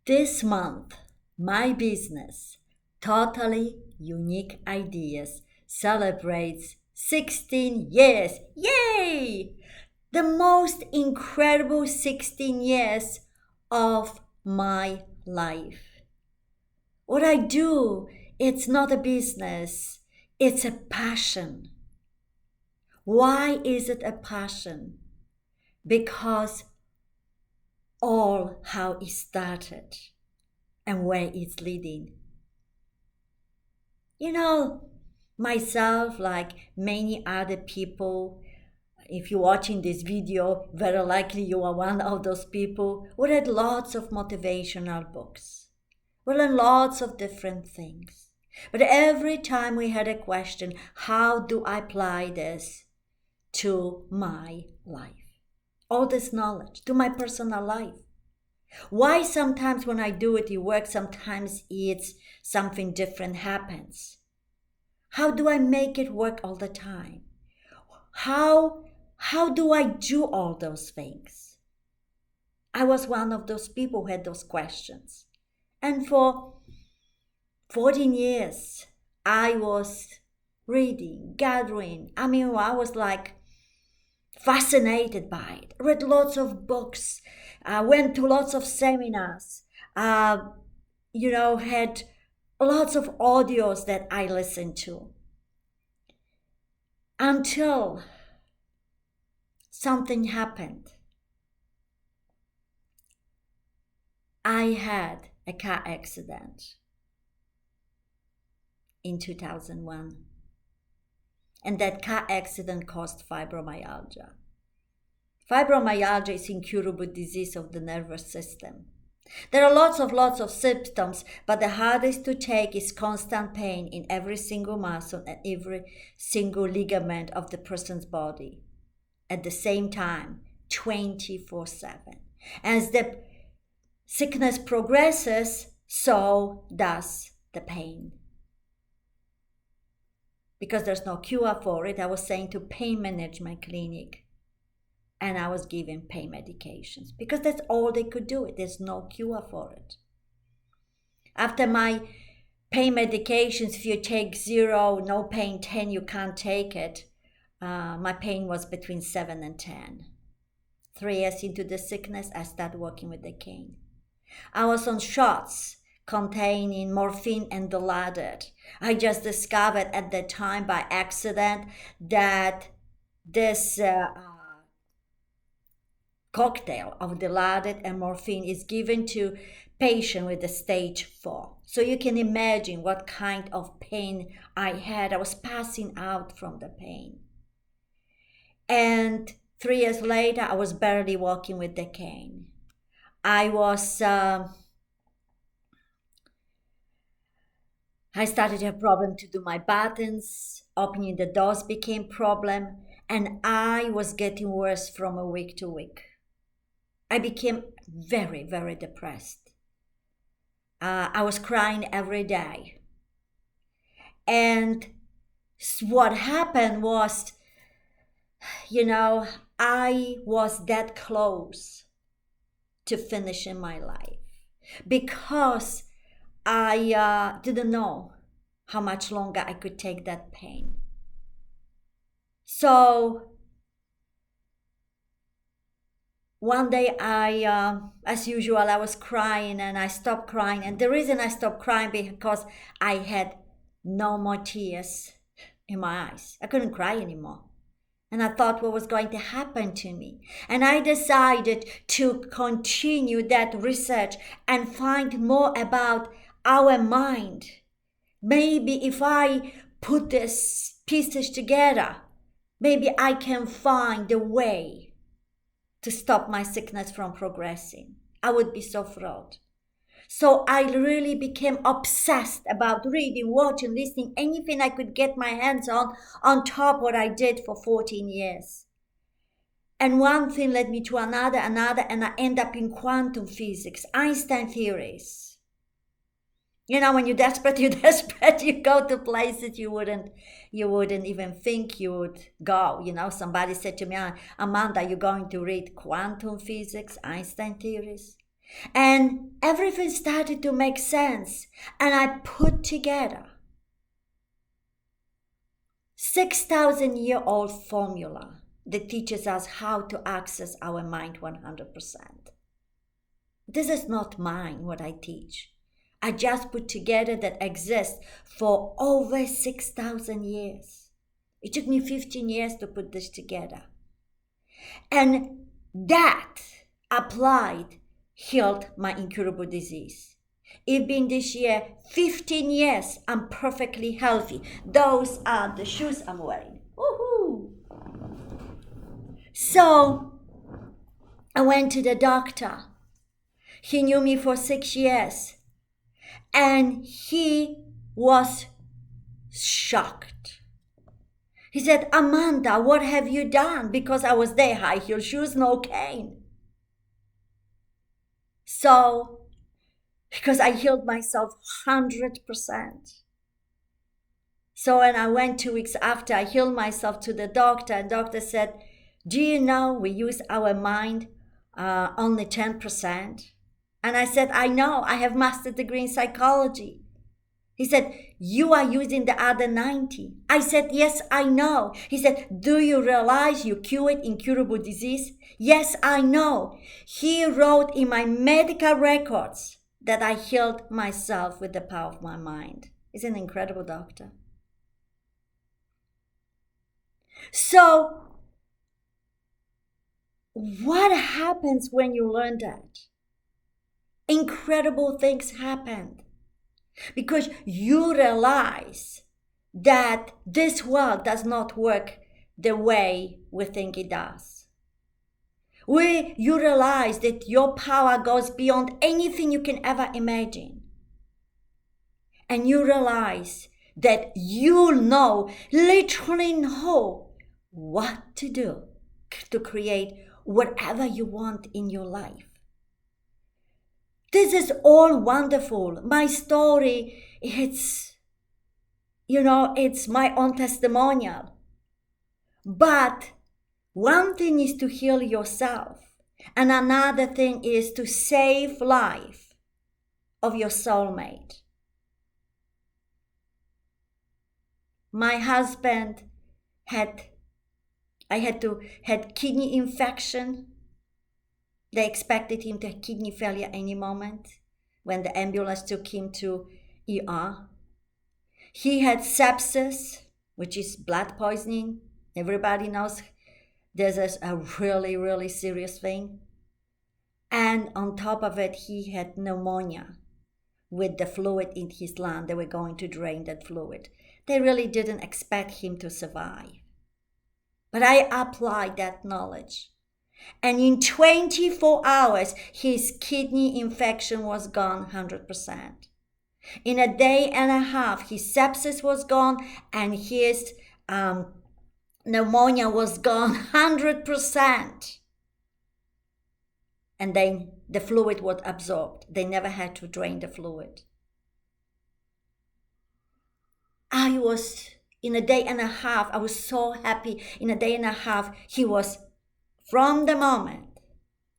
This month, my business, Totally Unique Ideas, celebrates 16 years. Yay! The most incredible 16 years of my life. What I do, it's not a business, it's a passion. Why is it a passion? Because all how it started and where it's leading. You know, myself, like many other people, if you're watching this video, very likely you are one of those people who read lots of motivational books. We learn lots of different things. But every time we had a question, how do I apply this to my life? All this knowledge to my personal life. Why sometimes when I do it, it works, sometimes it's something different happens. How do I make it work all the time? How do I do all those things? I was one of those people who had those questions. And for 14 years, I was reading, gathering. I was like fascinated by it. Read lots of books, went to lots of seminars, had lots of audios that I listened to. Until something happened. I had a car accident in 2001. And that car accident caused fibromyalgia. Fibromyalgia is incurable disease of the nervous system. There are lots of symptoms, but the hardest to take is constant pain in every single muscle and every single ligament of the person's body. At the same time, 24/7. As the sickness progresses, so does the pain. Because there's no cure for it, I was sent to pain management clinic and I was given pain medications because that's all they could do. There's no cure for it. After my pain medications, if you take 0, no pain, 10, you can't take it. My pain was between 7 and 10. 3 years into the sickness, I started working with the cane. I was on shots containing morphine and Dilaudid. I just discovered at the time by accident that this cocktail of Dilaudid and morphine is given to patient with the stage 4. So you can imagine what kind of pain I had. I was passing out from the pain. And 3 years later, I was barely walking with the cane. I started to have problem to do my buttons, opening the doors became problem, and I was getting worse from a week to week. I became very, very depressed. I was crying every day. And what happened was, I was that close to finishing my life because I didn't know how much longer I could take that pain. So one day as usual, I was crying and I stopped crying. And the reason I stopped crying because I had no more tears in my eyes. I couldn't cry anymore. And I thought what was going to happen to me. And I decided to continue that research and find more about our mind. Maybe if I put these pieces together, maybe I can find a way to stop my sickness from progressing. I would be so thrilled. So I really became obsessed about reading, watching, listening, anything I could get my hands on top of what I did for 14 years. And one thing led me to another, and I end up in quantum physics, Einstein theories. When you're desperate, you go to places you wouldn't even think you would go. Somebody said to me, Amanda, you're going to read quantum physics, Einstein theories? And everything started to make sense. And I put together 6,000-year-old formula that teaches us how to access our mind 100%. This is not mine, what I teach. I just put together that exists for over 6,000 years. It took me 15 years to put this together. And that applied healed my incurable disease. It being this year 15 years, I'm perfectly healthy. Those are the shoes I'm wearing. Woohoo! So I went to the doctor. He knew me for 6 years. And he was shocked. He said, Amanda, what have you done? Because I was there, high heel shoes, no cane. So, because I healed myself 100%. So when I went 2 weeks after I healed myself to the doctor, and doctor said, do you know we use our mind only 10%? And I said, I know, I have master's degree in psychology. He said, you are using the other 90. I said, yes, I know. He said, do you realize you cured incurable disease? Yes, I know. He wrote in my medical records that I healed myself with the power of my mind. He's an incredible doctor. So, what happens when you learn that? Incredible things happened. Because you realize that this world does not work the way we think it does. You realize that your power goes beyond anything you can ever imagine. And you realize that you literally know what to do to create whatever you want in your life. This is all wonderful. My story, it's my own testimonial. But one thing is to heal yourself. And another thing is to save life of your soulmate. My husband had kidney infection. They expected him to have kidney failure any moment when the ambulance took him to ER. He had sepsis, which is blood poisoning. Everybody knows this is a really, really serious thing. And on top of it, he had pneumonia with the fluid in his lung. They were going to drain that fluid. They really didn't expect him to survive. But I applied that knowledge. And in 24 hours, his kidney infection was gone 100%. In a day and a half, his sepsis was gone and his pneumonia was gone 100%. And then the fluid was absorbed. They never had to drain the fluid. In a day and a half, I was so happy. In a day and a half, from the moment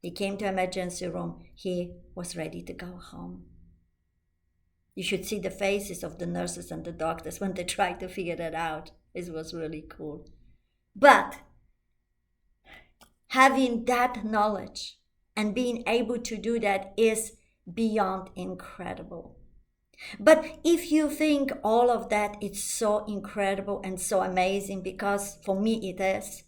he came to emergency room, he was ready to go home. You should see the faces of the nurses and the doctors when they tried to figure that out. It was really cool. But having that knowledge and being able to do that is beyond incredible. But if you think all of that is so incredible and so amazing, because for me it is,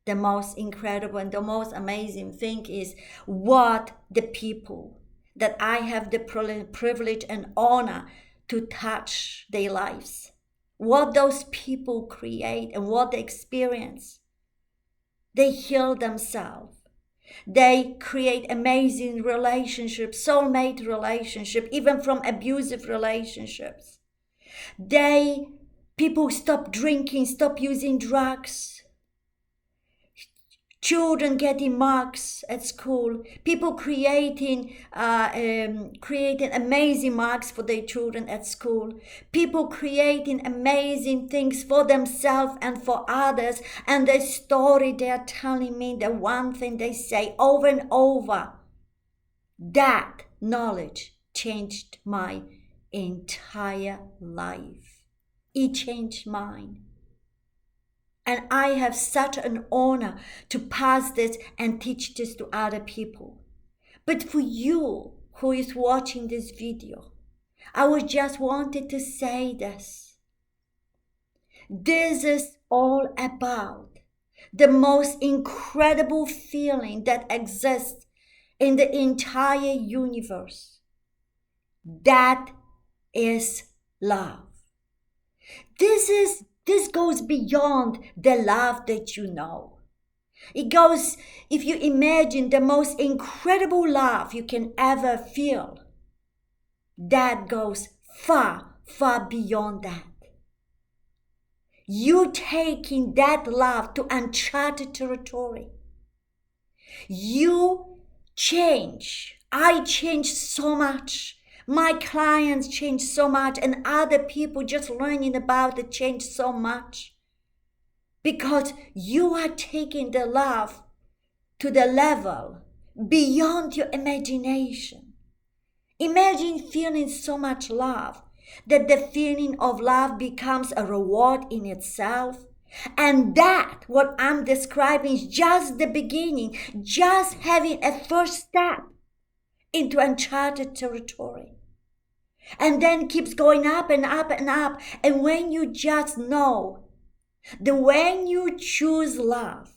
the most incredible and the most amazing thing is what the people that I have the privilege and honor to touch their lives, what those people create and what they experience. They heal themselves. They create amazing relationships, soulmate relationships, even from abusive relationships. People stop drinking, stop using drugs. Children getting marks at school. People creating amazing marks for their children at school. People creating amazing things for themselves and for others. And the story they are telling me, the one thing they say over and over, That knowledge changed my entire life. It changed mine. And I have such an honor to pass this and teach this to other people. But for you who is watching this video, I was just wanted to say this. This is all about the most incredible feeling that exists in the entire universe. That is love. This goes beyond the love that you know. It goes, if you imagine the most incredible love you can ever feel, that goes far, far beyond that. You taking that love to uncharted territory. You change. I changed so much. My clients changed so much, and other people just learning about it changed so much. Because you are taking the love to the level beyond your imagination. Imagine feeling so much love that the feeling of love becomes a reward in itself. And that, what I'm describing, is just the beginning, just having a first step into uncharted territory. And then keeps going up and up and up. And when you just know that when you choose love,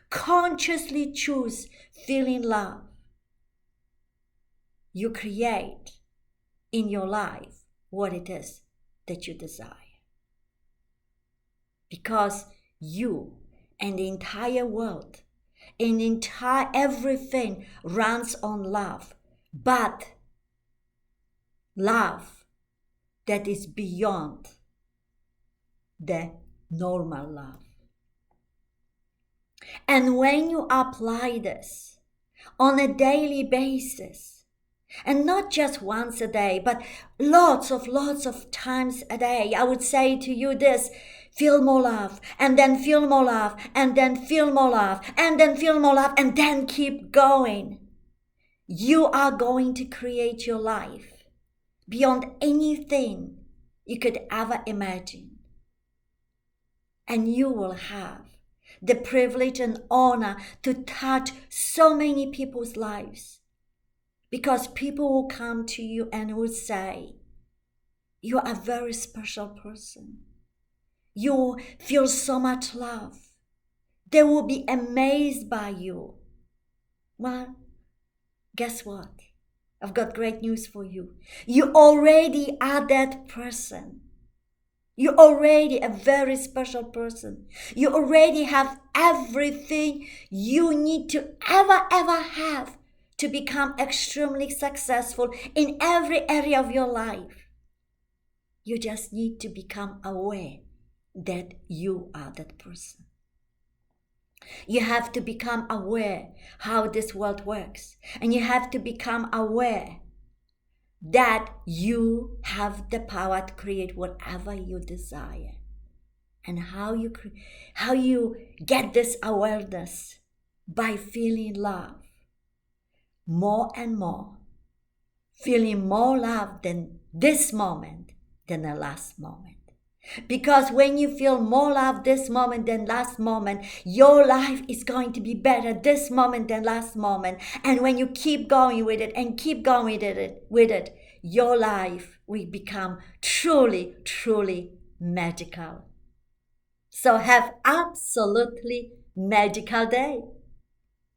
consciously choose feeling love, you create in your life what it is that you desire. Because you and the entire world and everything runs on love, but love that is beyond the normal love. And when you apply this on a daily basis, and not just once a day, but lots of times a day, I would say to you this: feel more love, and then feel more love, and then feel more love, and then feel more love, and then keep going. You are going to create your life beyond anything you could ever imagine. And you will have the privilege and honor to touch so many people's lives. Because people will come to you and will say, you are a very special person. You feel so much love. They will be amazed by you. Well, guess what? I've got great news for you. You already are that person. You're already a very special person. You already have everything you need to ever have to become extremely successful in every area of your life. You just need to become aware that you are that person. You have to become aware how this world works. And you have to become aware that you have the power to create whatever you desire. And how you get this awareness? By feeling love more and more. Feeling more love than this moment than the last moment. Because when you feel more love this moment than last moment, your life is going to be better this moment than last moment. And when you keep going with it and keep going with it, your life will become truly, truly magical. So have absolutely magical day.